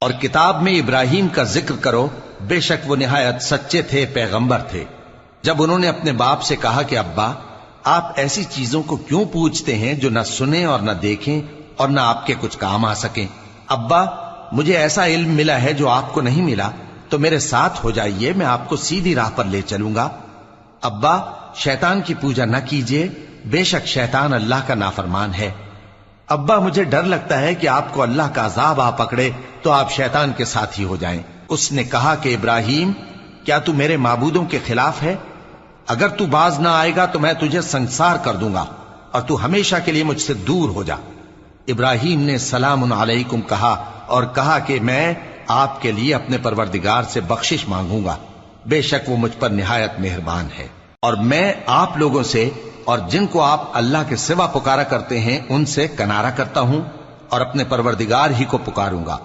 اور کتاب میں ابراہیم کا ذکر کرو، بے شک وہ نہایت سچے تھے، پیغمبر تھے۔ جب انہوں نے اپنے باپ سے کہا کہ ابا، آپ ایسی چیزوں کو کیوں پوچھتے ہیں جو نہ سنیں اور نہ دیکھیں اور نہ آپ کے کچھ کام آ سکیں؟ ابا، مجھے ایسا علم ملا ہے جو آپ کو نہیں ملا، تو میرے ساتھ ہو جائیے، میں آپ کو سیدھی راہ پر لے چلوں گا۔ ابا، شیطان کی پوجا نہ کیجیے، بے شک شیطان اللہ کا نافرمان ہے۔ ابا، مجھے ڈر لگتا ہے کہ آپ کو اللہ کا عذاب آ پکڑے تو آپ شیطان کے ساتھ ہی ہو جائیں۔ اس نے کہا کہ ابراہیم، کیا تو میرے معبودوں کے خلاف ہے؟ اگر تو باز نہ آئے گا تو میں تجھے سنسار کر دوں گا اور تو ہمیشہ کے لیے مجھ سے دور ہو جا۔ ابراہیم نے سلام علیکم کہا اور کہا کہ میں آپ کے لیے اپنے پروردگار سے بخشش مانگوں گا، بے شک وہ مجھ پر نہایت مہربان ہے۔ اور میں آپ لوگوں سے اور جن کو آپ اللہ کے سوا پکارا کرتے ہیں ان سے کنارہ کرتا ہوں اور اپنے پروردگار ہی کو پکاروں گا۔